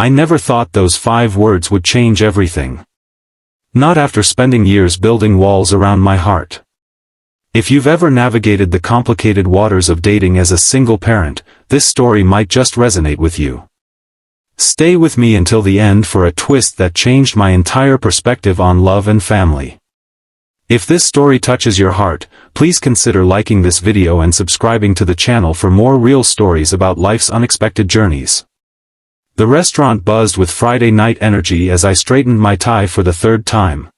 I never thought those 5 words would change everything. Not after spending years building walls around my heart. If you've ever navigated the complicated waters of dating as a single parent, this story might just resonate with you. Stay with me until the end for a twist that changed my entire perspective on love and family. If this story touches your heart, please consider liking this video and subscribing to the channel for more real stories about life's unexpected journeys. The restaurant buzzed with Friday night energy as I straightened my tie for the 3rd time.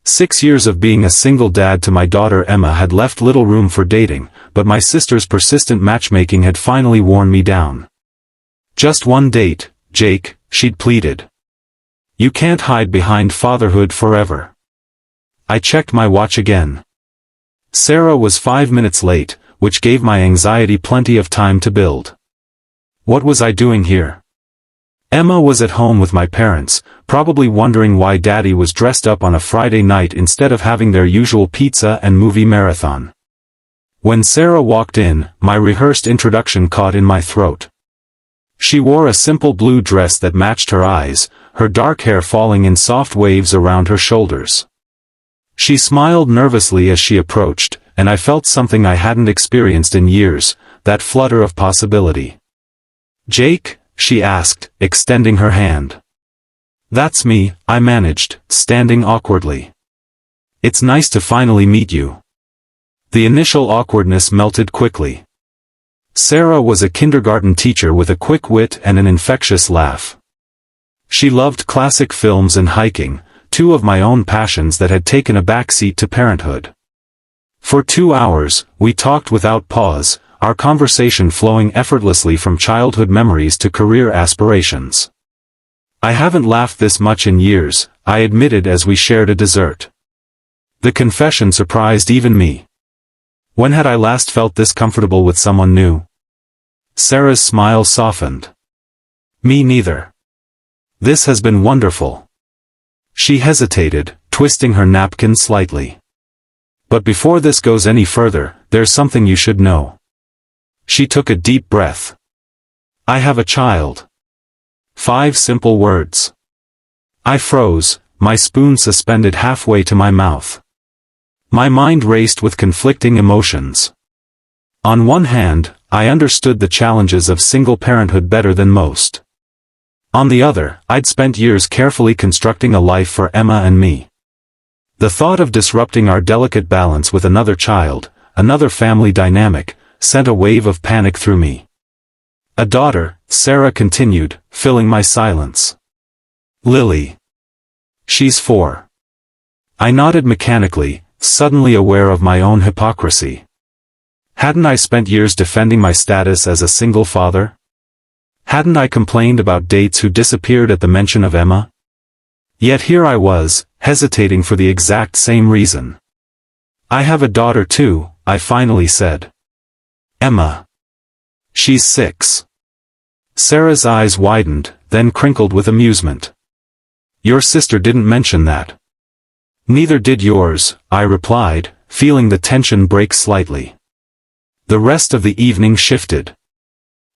6 years of being a single dad to my daughter Emma had left little room for dating, but my sister's persistent matchmaking had finally worn me down. "Just one date, Jake," she'd pleaded. "You can't hide behind fatherhood forever." I checked my watch again. Sarah was 5 minutes late, which gave my anxiety plenty of time to build. What was I doing here? Emma was at home with my parents, probably wondering why Daddy was dressed up on a Friday night instead of having their usual pizza and movie marathon. When Sarah walked in, my rehearsed introduction caught in my throat. She wore a simple blue dress that matched her eyes, her dark hair falling in soft waves around her shoulders. She smiled nervously as she approached, and I felt something I hadn't experienced in years, that flutter of possibility. "Jake?" she asked, extending her hand. "That's me," I managed, standing awkwardly. "It's nice to finally meet you." The initial awkwardness melted quickly. Sarah was a kindergarten teacher with a quick wit and an infectious laugh. She loved classic films and hiking, 2 of my own passions that had taken a backseat to parenthood. For 2 hours, we talked without pause, our conversation flowing effortlessly from childhood memories to career aspirations. "I haven't laughed this much in years," I admitted as we shared a dessert. The confession surprised even me. When had I last felt this comfortable with someone new? Sarah's smile softened. "Me neither. This has been wonderful." She hesitated, twisting her napkin slightly. "But before this goes any further, there's something you should know." She took a deep breath. "I have a child." 5 simple words. I froze, my spoon suspended halfway to my mouth. My mind raced with conflicting emotions. On one hand, I understood the challenges of single parenthood better than most. On the other, I'd spent years carefully constructing a life for Emma and me. The thought of disrupting our delicate balance with another child, another family dynamic, sent a wave of panic through me. "A daughter," Sarah continued, filling my silence. "Lily. She's 4. I nodded mechanically, suddenly aware of my own hypocrisy. Hadn't I spent years defending my status as a single father? Hadn't I complained about dates who disappeared at the mention of Emma? Yet here I was, hesitating for the exact same reason. "I have a daughter too," I finally said. "Emma. She's 6. Sarah's eyes widened, then crinkled with amusement. "Your sister didn't mention that." "Neither did yours," I replied, feeling the tension break slightly. The rest of the evening shifted.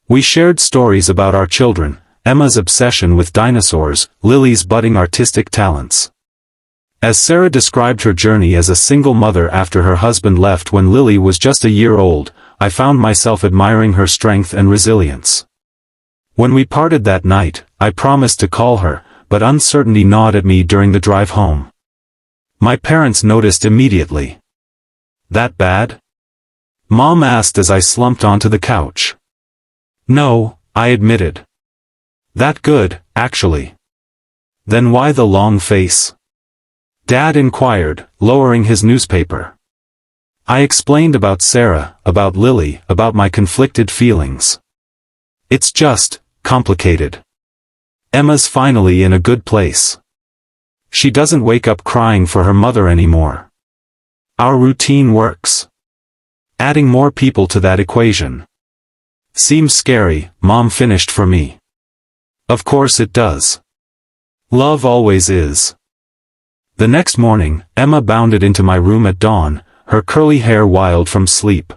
We shared stories about our children, Emma's obsession with dinosaurs, Lily's budding artistic talents. As Sarah described her journey as a single mother after her husband left when Lily was just a year old, I found myself admiring her strength and resilience. When we parted that night, I promised to call her, but uncertainty gnawed at me during the drive home. My parents noticed immediately. "That bad?" Mom asked as I slumped onto the couch. "No," I admitted. "That good, actually." "Then why the long face?" Dad inquired, lowering his newspaper. I explained about Sarah, about Lily, about my conflicted feelings. "It's just complicated. Emma's finally in a good place. She doesn't wake up crying for her mother anymore. Our routine works. Adding more people to that equation seems scary," Mom finished for me. "Of course it does. Love always is." The next morning, Emma bounded into my room at dawn, her curly hair wild from sleep.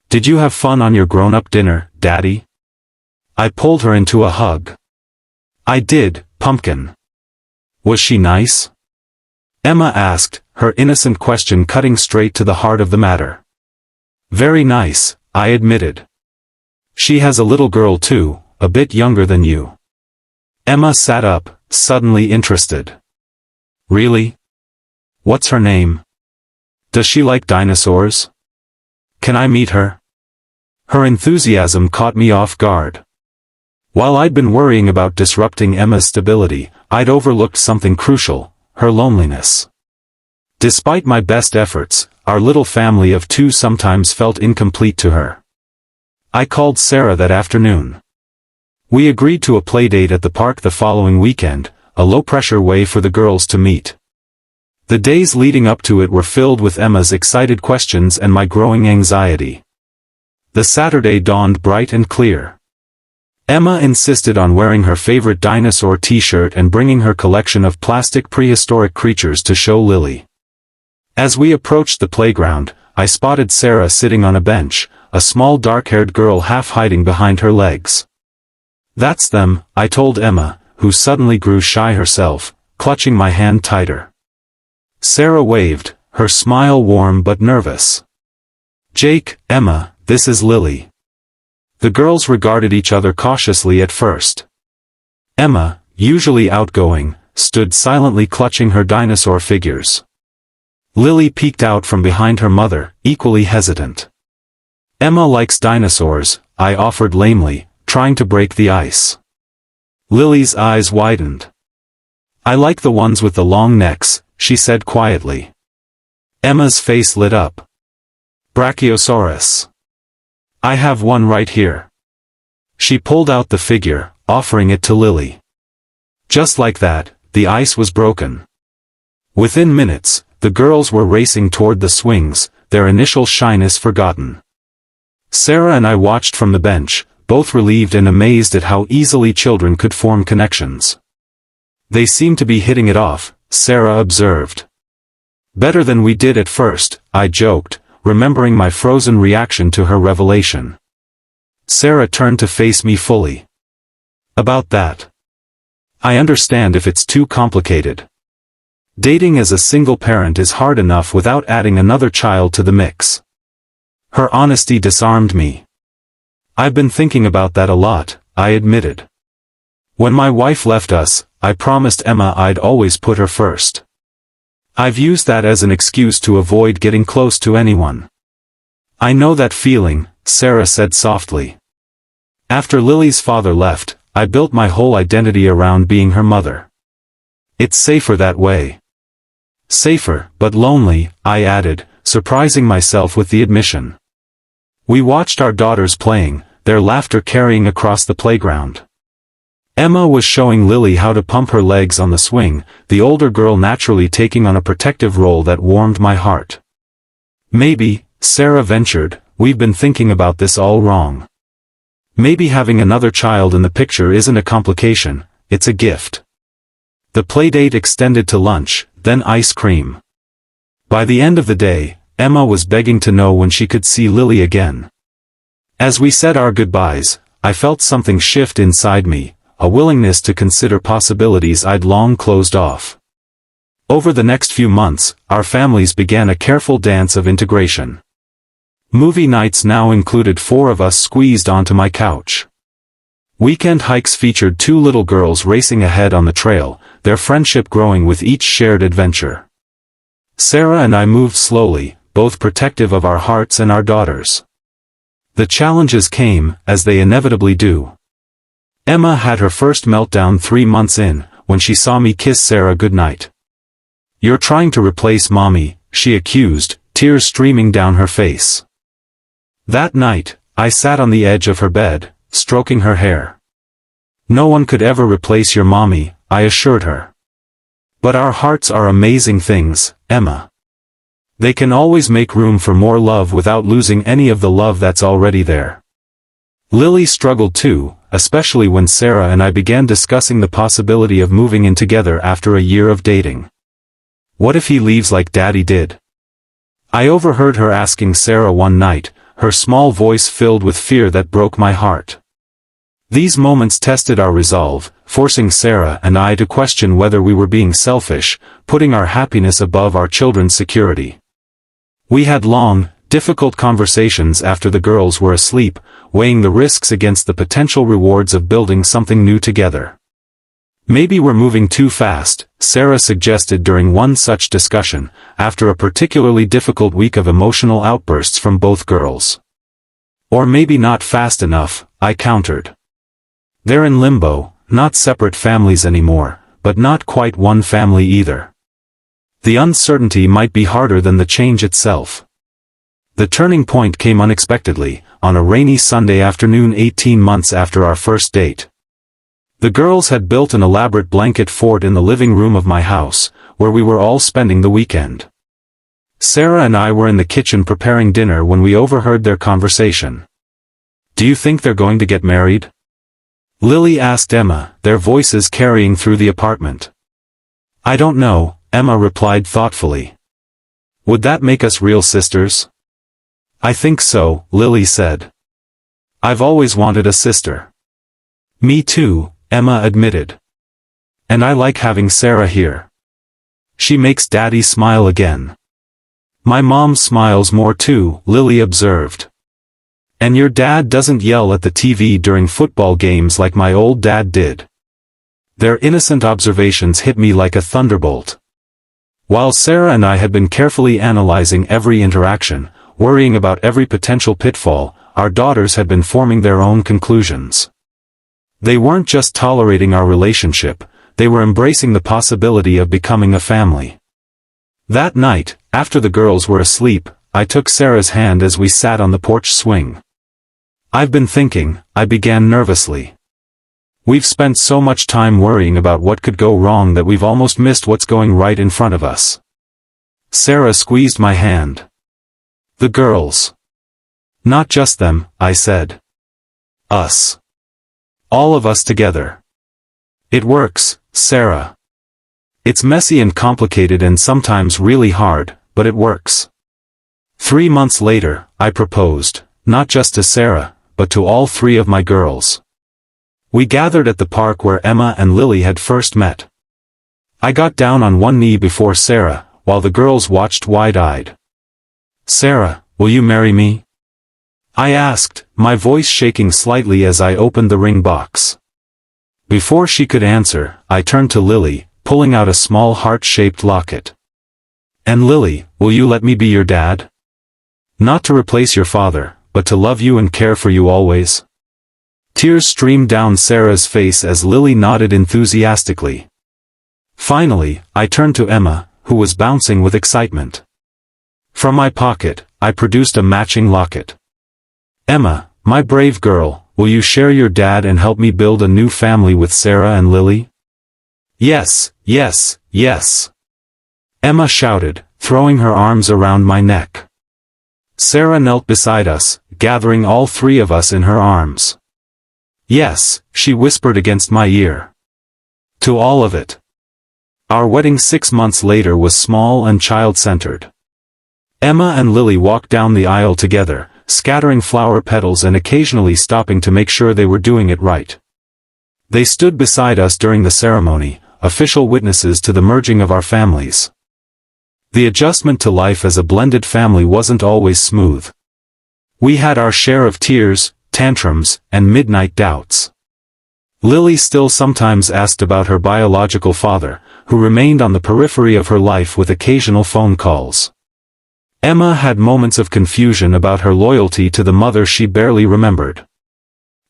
"Did you have fun on your grown-up dinner, Daddy?" I pulled her into a hug. I did, Pumpkin. Was she nice? Emma asked, her innocent question cutting straight to the heart of the matter. Very nice, I admitted. She has a little girl too, a bit younger than you. Emma sat up, suddenly interested. Really? What's her name? Does she like dinosaurs? Can I meet her? Her enthusiasm caught me off guard. While I'd been worrying about disrupting Emma's stability, I'd overlooked something crucial, her loneliness. Despite my best efforts, our little family of two sometimes felt incomplete to her. I called Sarah that afternoon. We agreed to a playdate at the park the following weekend, a low-pressure way for the girls to meet. The days leading up to it were filled with Emma's excited questions and my growing anxiety. The Saturday dawned bright and clear. Emma insisted on wearing her favorite dinosaur t-shirt and bringing her collection of plastic prehistoric creatures to show Lily. As we approached the playground, I spotted Sarah sitting on a bench, a small dark-haired girl half hiding behind her legs. That's them, I told Emma, who suddenly grew shy herself, clutching my hand tighter. Sarah waved, her smile warm but nervous. Jake, Emma, this is Lily. The girls regarded each other cautiously at first. Emma, usually outgoing, stood silently clutching her dinosaur figures. Lily peeked out from behind her mother, equally hesitant. Emma likes dinosaurs, I offered lamely, trying to break the ice. Lily's eyes widened. I like the ones with the long necks, she said quietly. Emma's face lit up. Brachiosaurus. I have one right here. She pulled out the figure, offering it to Lily. Just like that, the ice was broken. Within minutes, the girls were racing toward the swings, their initial shyness forgotten. Sarah and I watched from the bench, both relieved and amazed at how easily children could form connections. They seemed to be hitting it off, Sarah observed. Better than we did at first, I joked, remembering my frozen reaction to her revelation. Sarah turned to face me fully. About that. I understand if it's too complicated. Dating as a single parent is hard enough without adding another child to the mix. Her honesty disarmed me. I've been thinking about that a lot, I admitted. When my wife left us, I promised Emma I'd always put her first. I've used that as an excuse to avoid getting close to anyone. I know that feeling, Sarah said softly. After Lily's father left, I built my whole identity around being her mother. It's safer that way. Safer, but lonely, I added, surprising myself with the admission. We watched our daughters playing, their laughter carrying across the playground. Emma was showing Lily how to pump her legs on the swing, the older girl naturally taking on a protective role that warmed my heart. Maybe, Sarah ventured, we've been thinking about this all wrong. Maybe having another child in the picture isn't a complication, it's a gift. The playdate extended to lunch, then ice cream. By the end of the day, Emma was begging to know when she could see Lily again. As we said our goodbyes, I felt something shift inside me, a willingness to consider possibilities I'd long closed off. Over the next few months, our families began a careful dance of integration. Movie nights now included 4 of us squeezed onto my couch. Weekend hikes featured 2 little girls racing ahead on the trail, their friendship growing with each shared adventure. Sarah and I moved slowly, both protective of our hearts and our daughters. The challenges came, as they inevitably do. Emma had her first meltdown 3 months in, when she saw me kiss Sarah goodnight. You're trying to replace Mommy, she accused, tears streaming down her face. That night, I sat on the edge of her bed, stroking her hair. No one could ever replace your mommy, I assured her. But our hearts are amazing things, Emma. They can always make room for more love without losing any of the love that's already there. Lily struggled too, especially when Sarah and I began discussing the possibility of moving in together after a year of dating. What if he leaves like Daddy did? I overheard her asking Sarah one night, her small voice filled with fear that broke my heart. These moments tested our resolve, forcing Sarah and I to question whether we were being selfish, putting our happiness above our children's security. We had long, difficult conversations after the girls were asleep, weighing the risks against the potential rewards of building something new together. Maybe we're moving too fast, Sarah suggested during one such discussion, after a particularly difficult week of emotional outbursts from both girls. Or maybe not fast enough, I countered. They're in limbo, not separate families anymore, but not quite one family either. The uncertainty might be harder than the change itself. The turning point came unexpectedly, on a rainy Sunday afternoon 18 months after our first date. The girls had built an elaborate blanket fort in the living room of my house, where we were all spending the weekend. Sarah and I were in the kitchen preparing dinner when we overheard their conversation. "Do you think they're going to get married?" Lily asked Emma, their voices carrying through the apartment. "I don't know," Emma replied thoughtfully. "Would that make us real sisters?" "I think so," Lily said. "I've always wanted a sister." "Me too," Emma admitted. "And I like having Sarah here. She makes Daddy smile again." "My mom smiles more too," Lily observed. "And your dad doesn't yell at the TV during football games like my old dad did." Their innocent observations hit me like a thunderbolt. While Sarah and I had been carefully analyzing every interaction, worrying about every potential pitfall, our daughters had been forming their own conclusions. They weren't just tolerating our relationship, they were embracing the possibility of becoming a family. That night, after the girls were asleep, I took Sarah's hand as we sat on the porch swing. "I've been thinking," I began nervously. "We've spent so much time worrying about what could go wrong that we've almost missed what's going right in front of us." Sarah squeezed my hand. "The girls. Not just them," I said. "Us. All of us together. It works, Sarah. It's messy and complicated and sometimes really hard, but it works." 3 months later, I proposed, not just to Sarah, but to all 3 of my girls. We gathered at the park where Emma and Lily had first met. I got down on one knee before Sarah, while the girls watched wide-eyed. "Sarah, will you marry me?" I asked, my voice shaking slightly as I opened the ring box. Before she could answer, I turned to Lily, pulling out a small heart-shaped locket. "And Lily, will you let me be your dad? Not to replace your father, but to love you and care for you always?" Tears streamed down Sarah's face as Lily nodded enthusiastically. Finally, I turned to Emma, who was bouncing with excitement. From my pocket, I produced a matching locket. "Emma, my brave girl, will you share your dad and help me build a new family with Sarah and Lily?" "Yes, yes, yes," Emma shouted, throwing her arms around my neck. Sarah knelt beside us, gathering all 3 of us in her arms. "Yes," she whispered against my ear. "To all of it." Our wedding 6 months later was small and child-centered. Emma and Lily walked down the aisle together, scattering flower petals and occasionally stopping to make sure they were doing it right. They stood beside us during the ceremony, official witnesses to the merging of our families. The adjustment to life as a blended family wasn't always smooth. We had our share of tears, tantrums, and midnight doubts. Lily still sometimes asked about her biological father, who remained on the periphery of her life with occasional phone calls. Emma had moments of confusion about her loyalty to the mother she barely remembered.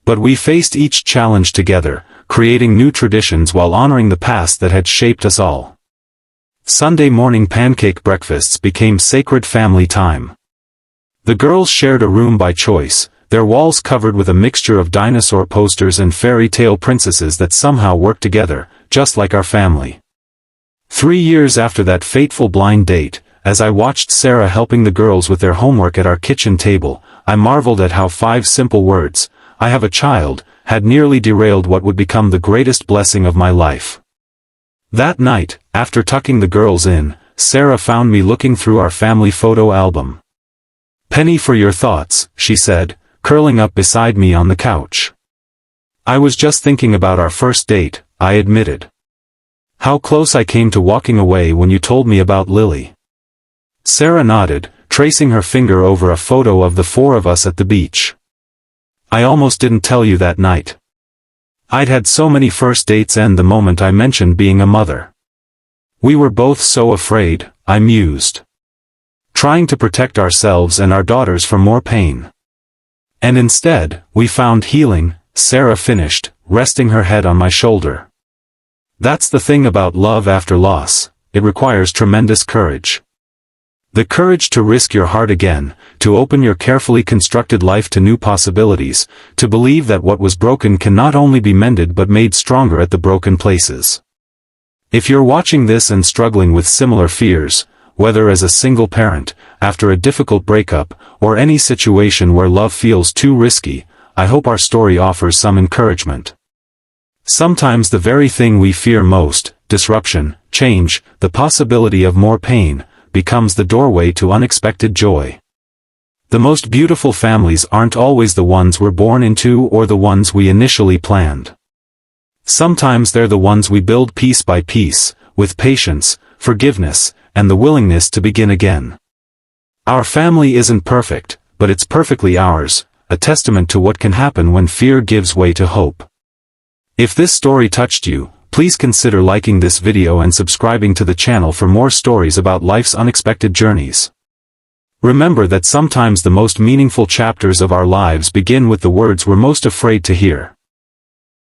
But we faced each challenge together, creating new traditions while honoring the past that had shaped us all. Sunday morning pancake breakfasts became sacred family time. The girls shared a room by choice, their walls covered with a mixture of dinosaur posters and fairy tale princesses that somehow worked together, just like our family. 3 years after that fateful blind date, as I watched Sarah helping the girls with their homework at our kitchen table, I marveled at how 5 simple words, "I have a child," had nearly derailed what would become the greatest blessing of my life. That night, after tucking the girls in, Sarah found me looking through our family photo album. "Penny for your thoughts," she said, curling up beside me on the couch. I was just thinking about our first date, I admitted. How close I came to walking away when you told me about Lily. Sarah nodded, tracing her finger over a photo of the four of us at the beach. I almost didn't tell you that night. I'd had so many first dates end the moment I mentioned being a mother. We were both so afraid, I mused. Trying to protect ourselves and our daughters from more pain. And instead, we found healing, Sarah finished, resting her head on my shoulder. That's the thing about love after loss, it requires tremendous courage. The courage to risk your heart again, to open your carefully constructed life to new possibilities, to believe that what was broken can not only be mended but made stronger at the broken places. If you're watching this and struggling with similar fears, whether as a single parent, after a difficult breakup, or any situation where love feels too risky, I hope our story offers some encouragement. Sometimes the very thing we fear most, disruption, change, the possibility of more pain, becomes the doorway to unexpected joy. The most beautiful families aren't always the ones we're born into or the ones we initially planned. Sometimes they're the ones we build piece by piece, with patience, forgiveness, and the willingness to begin again. Our family isn't perfect, but it's perfectly ours, a testament to what can happen when fear gives way to hope. If this story touched you, please consider liking this video and subscribing to the channel for more stories about life's unexpected journeys. Remember that sometimes the most meaningful chapters of our lives begin with the words we're most afraid to hear.